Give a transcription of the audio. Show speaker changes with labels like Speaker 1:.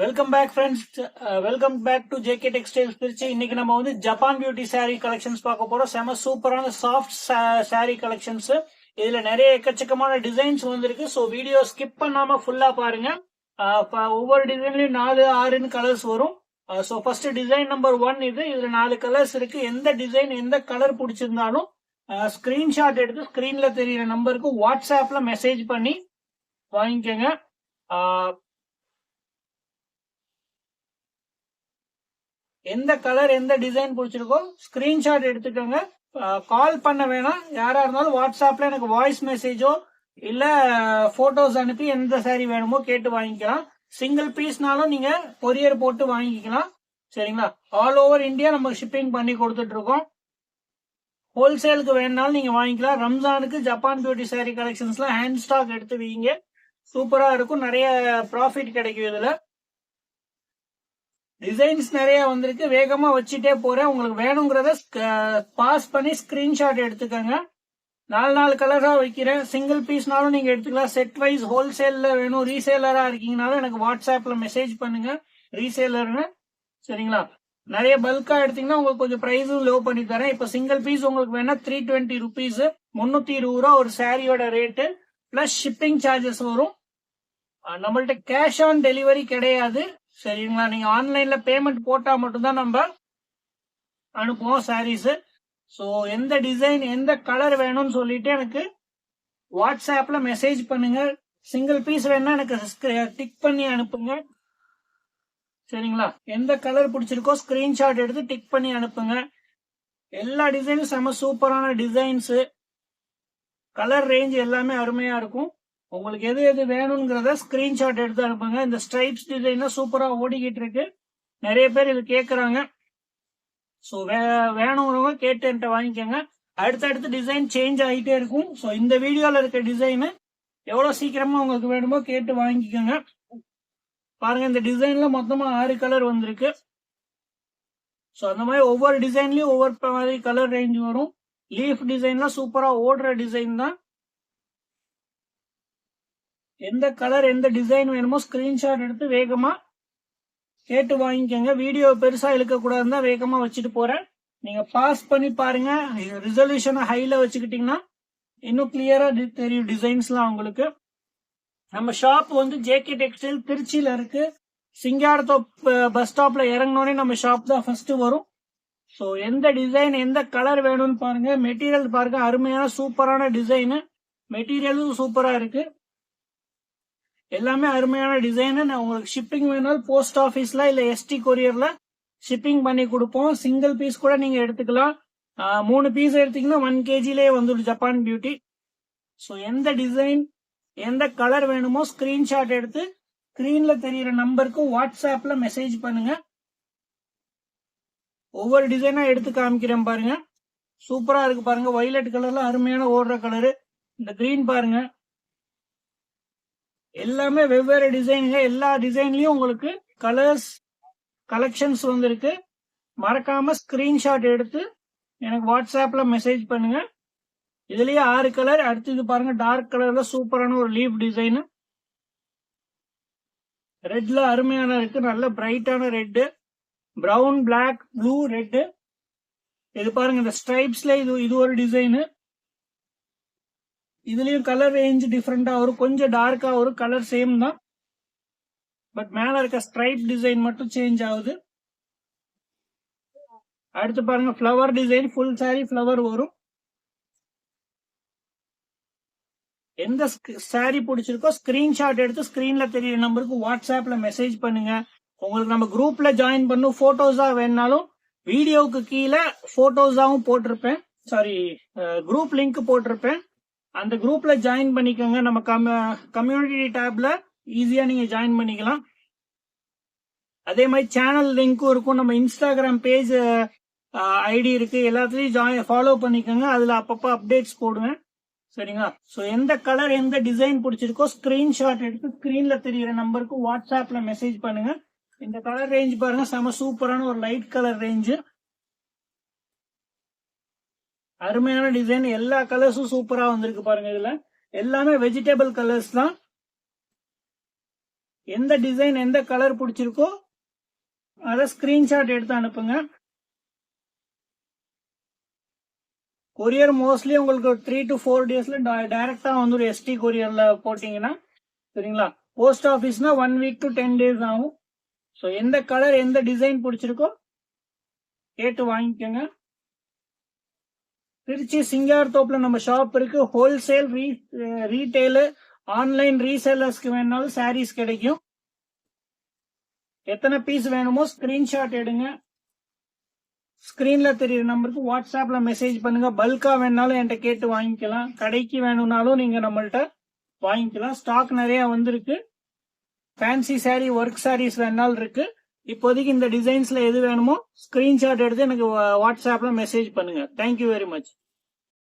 Speaker 1: Welcome back friends. Welcome back to JK textiles Trichy. இன்னைக்கு நம்ம வந்து ஜப்பான் பியூட்டி saree கலெக்ஷன்ஸ் பார்க்க போறோம். செம சூப்பரான சாஃப்ட் saree கலெக்ஷன்ஸ். இதுல நிறைய எக்கச்சக்கமான டிசைன்ஸ் வந்திருக்கு. ஸோ வீடியோ ஸ்கிப் பண்ணாம ஃபுல்லா பாருங்க. ஒவ்வொரு டிசைன்லயும் 4-6 கலர்ஸ் வரும். ஸோ ஃபர்ஸ்ட் டிசைன் நம்பர் 1 இதுல 4 கலர்ஸ் இருக்கு. எந்த டிசைன் எந்த கலர் பிடிச்சிருந்தாலும் ஸ்கிரீன்ஷாட் எடுத்து ஸ்கிரீன்ல தெரியுற நம்பருக்கு வாட்ஸ்அப்ல மெசேஜ் பண்ணி வாங்கிக்கோங்க. எந்த கலர் எந்த டிசைன் பிடிச்சிருக்கோ ஸ்கிரீன்ஷாட் எடுத்துக்கோங்க. கால் பண்ண வேணாம். யாரா இருந்தாலும் வாட்ஸ்அப்ல எனக்கு வாய்ஸ் மெசேஜோ இல்ல போட்டோஸ் அனுப்பி எந்த saree வேணுமோ கேட்டு வாங்கிக்கலாம். சிங்கிள் பீஸ்னாலும் நீங்க கொரியர் போட்டு வாங்கிக்கலாம். சரிங்களா? ஆல் ஓவர் இந்தியா நம்ம ஷிப்பிங் பண்ணி கொடுத்துட்டு இருக்கோம். ஹோல்சேலுக்கு வேணாலும் நீங்க வாங்கிக்கலாம். ரம்ஜானுக்கு ஜப்பான் பியூட்டி saree கலெக்ஷன்ஸ்ல ஹேண்ட் ஸ்டாக் எடுத்து வீங்க. சூப்பரா இருக்கும். நிறைய ப்ராஃபிட் கிடைக்கும். இதுல டிசைன்ஸ் நிறைய வந்திருக்கு. வேகமா வச்சுட்டே போறேன். உங்களுக்கு வேணுங்கிறத பாஸ் பண்ணி ஸ்கிரீன்ஷாட் எடுத்துக்கோங்க. 4 கலரா வைக்கிறேன். சிங்கிள் பீஸ்னாலும் நீங்க எடுத்துக்கலாம். செட் வைஸ் ஹோல்சேல்ல வேணும், ரீசேலரா இருக்கீங்கனாலும் எனக்கு வாட்ஸ்அப்ல மெசேஜ் பண்ணுங்க. ரீசேலர்னு சரிங்களா? நிறைய பல்கா எடுத்தீங்கன்னா உங்களுக்கு கொஞ்சம் பிரைஸும் லோ பண்ணி தரேன். இப்ப சிங்கிள் பீஸ் உங்களுக்கு வேணா 320 rupees, 320 ரூபா ஒரு சாரியோட ரேட்டு பிளஸ் ஷிப்பிங் சார்ஜஸ் வரும். நம்மள்ட்ட கேஷ் ஆன் டெலிவரி கிடையாது. சரிங்களா? நீங்க ஆன்லைன்ல பேமெண்ட் போட்டா மட்டும்தான் நம்ம அனுப்புவோம் சாரீஸ். ஸோ எந்த டிசைன் எந்த கலர் வேணும்னு சொல்லிட்டு எனக்கு வாட்ஸ்அப்ல மெசேஜ் பண்ணுங்க. சிங்கிள் பீஸ் வேணா எனக்கு டிக் பண்ணி அனுப்புங்க. சரிங்களா? எந்த கலர் பிடிச்சிருக்கோ ஸ்கிரீன்ஷாட் எடுத்து டிக் பண்ணி அனுப்புங்க. எல்லா டிசைனும் செம சூப்பரான டிசைன்ஸ். கலர் ரேஞ்ச் எல்லாமே அருமையா இருக்கும். உங்களுக்கு எது எது வேணுங்கிறத ஸ்கிரீன்ஷாட் எடுத்து அனுப்புங்க. இந்த ஸ்ட்ரைப்ஸ் டிசைன் சூப்பரா ஓடிக்கிட்டு இருக்கு. நிறைய பேர் இது கேக்குறாங்க. ஸோ வேணுங்கிறவங்க கேட்டு என்கிட்ட வாங்கிக்கோங்க. அடுத்தடுத்து டிசைன் சேஞ்ச் ஆகிட்டே இருக்கும். ஸோ இந்த வீடியோல இருக்க டிசைனு எவ்வளவு சீக்கிரமா உங்களுக்கு வேணுமோ கேட்டு வாங்கிக்கோங்க. பாருங்க, இந்த டிசைன்ல மொத்தமா 6 கலர் வந்திருக்கு. ஸோ அந்த மாதிரி ஒவ்வொரு டிசைன்லயும் ஒவ்வொரு மாதிரி கலர் ரேஞ்ச் வரும். லீஃப் டிசைன்ல சூப்பரா ஓடுற டிசைன் தான். எந்த கலர் எந்த டிசைன் வேணுமோ ஸ்கிரீன்ஷாட் எடுத்து வேகமா கேட்டு வாங்கிக்கோங்க. வீடியோ பெருசா இழுக்க கூடாதுன்னா வேகமா வச்சுட்டு போறேன். நீங்க பாஸ் பண்ணி பாருங்க. ரிசல்யூஷனை ஹைல வச்சுக்கிட்டீங்கன்னா இன்னும் கிளியரா தெரியும் டிசைன்ஸ்லாம் உங்களுக்கு. நம்ம ஷாப் வந்து ஜேகே டெக்ஸ்டைல் திருச்சியில இருக்கு. சிங்காரத்தோப் பஸ் ஸ்டாப்ல இறங்கினோடனே நம்ம ஷாப் தான் ஃபர்ஸ்ட் வரும். ஸோ எந்த டிசைன் எந்த கலர் வேணும்னு பாருங்க. மெட்டீரியல் பாருங்க, அருமையான சூப்பரான டிசைனு. மெட்டீரியலும் சூப்பரா இருக்கு. எல்லாமே அருமையான டிசைன். நான் உங்களுக்கு ஷிப்பிங் வேணாலும் போஸ்ட் ஆபீஸ்ல இல்ல எஸ்டி கொரியர்ல ஷிப்பிங் பண்ணி கொடுப்போம். சிங்கிள் பீஸ் கூட நீங்க எடுத்துக்கலாம். 3 பீஸ் எடுத்தீங்கன்னா 1 kgலயே வந்துடும் ஜப்பான் பியூட்டி. ஸோ எந்த டிசைன் எந்த கலர் வேணுமோ ஸ்கிரீன்ஷாட் எடுத்து ஸ்கிரீன்ல தெரியுற நம்பருக்கு வாட்ஸ்அப்ல மெசேஜ் பண்ணுங்க. ஒவ்வொரு டிசைனா எடுத்து காமிக்கிறேன் பாருங்க. சூப்பரா இருக்கு பாருங்க. வயலட் கலர்ல அருமையான ஓடுற கலரு. இந்த கிரீன் பாருங்க. எல்லாமே வெவ்வேறு டிசைனுங்க. எல்லா டிசைன்லயும் உங்களுக்கு கலர்ஸ் கலெக்ஷன்ஸ் வந்திருக்கு. மறக்காம ஸ்கிரீன்ஷாட் எடுத்து எனக்கு வாட்ஸ்அப்ல மெசேஜ் பண்ணுங்க. இதுலயே 6 கலர். அடுத்து இது பாருங்க, டார்க் கலர்ல சூப்பரான ஒரு லீஃப் டிசைன். ரெட்ல அருமையான இருக்கு. நல்ல பிரைட்டான red, brown, black, blue, red. இது பாருங்க, இந்த ஸ்ட்ரைப்ஸ்ல இது ஒரு டிசைன். இதுலயும் கலர் ரேஞ்ச் டிஃபரெண்டா வரும். கொஞ்சம் டார்க்கா வரும். கலர் சேம் தான், பட் மேல இருக்க ஸ்ட்ரைப் டிசைன் மட்டும் சேஞ்ச் ஆகுது. அடுத்து பாருங்க, flower design. Full sorry flower வரும். எந்த சாரி பிடிச்சிருக்கோ ஸ்கிரீன்ஷாட் எடுத்து ஸ்கிரீன்ல தெரியுற நம்பருக்கு வாட்ஸ்அப்ல மெசேஜ் பண்ணுங்க. உங்களுக்கு நம்ம குரூப்ல ஜாயின் பண்ணும். போட்டோஸா வேணாலும் வீடியோவுக்கு கீழே போட்டோஸாவும் போட்டிருப்பேன். சாரி, குரூப் லிங்க் போட்டிருப்பேன். அந்த குரூப்ல ஜாயின் பண்ணிக்கோங்க. நம்ம கம்யூனிட்டி டேப்ல ஈஸியா நீங்க ஜாயின் பண்ணிக்கலாம். அதே மாதிரி சேனல் லிங்க்கும் இருக்கும். நம்ம இன்ஸ்டாகிராம் பேஜ் ஐடி இருக்கு. எல்லாத்துலயும் ஃபாலோ பண்ணிக்கோங்க. அதுல அப்பப்போ அப்டேட்ஸ் போடுவேன். சரிங்களா? ஸோ எந்த கலர் எந்த டிசைன் பிடிச்சிருக்கோ ஸ்கிரீன்ஷாட் எடுத்து ஸ்கிரீன்ல தெரியுற நம்பருக்கு வாட்ஸ்அப்ல மெசேஜ் பண்ணுங்க. இந்த கலர் ரேஞ்ச் பாருங்க, செம சூப்பரான ஒரு லைட் கலர் ரேஞ்சு. அருமையான டிசைன். எல்லா கலர்ஸும் சூப்பரா வந்திருக்கு பாருங்க. இதுல எல்லாமே வெஜிடபிள் கலர்ஸ் தான். எந்த டிசைன் எந்த கலர் பிடிச்சிருக்கோ அதை ஸ்கிரீன்ஷாட் எடுத்து அனுப்புங்க. கொரியர் மோஸ்ட்லி உங்களுக்கு 3 to 4 டேஸ்ல டைரக்டா வந்து ஒரு ST கொரியர்ல போட்டீங்கன்னா சரிங்களா. போஸ்ட் ஆபீஸ்னா 1 week to 10 days ஆகும். ஸோ எந்த கலர் எந்த டிசைன் பிடிச்சிருக்கோ கேட்டு வாங்கிக்கோங்க. திருச்சி சிங்காரத்தோப்புல நம்ம ஷாப் இருக்கு. ஹோல்சேல் ரீட்டைலு ஆன்லைன் ரீசேலர்ஸ்க்கு வேணாலும் சாரீஸ் கிடைக்கும். எத்தனை பீஸ் வேணுமோ ஸ்கிரீன்ஷாட் எடுங்க. ஸ்கிரீன்ல தெரியுற நம்பருக்கு வாட்ஸ்அப்ல மெசேஜ் பண்ணுங்க. பல்கா வேணாலும் என்கிட்ட கேட்டு வாங்கிக்கலாம். கடைக்கு வேணும்னாலும் நீங்க நம்மள்ட்ட வாங்கிக்கலாம். ஸ்டாக் நிறைய வந்திருக்கு. ஃபேன்சி சாரி ஒர்க் சாரீஸ் வேணாலும் இருக்கு. இப்போதைக்கு இந்த டிசைன்ஸ்ல எது வேணுமோ ஸ்கிரீன்ஷாட் எடுத்து எனக்கு வாட்ஸ்அப்ல மெசேஜ் பண்ணுங்க. Thank you very much.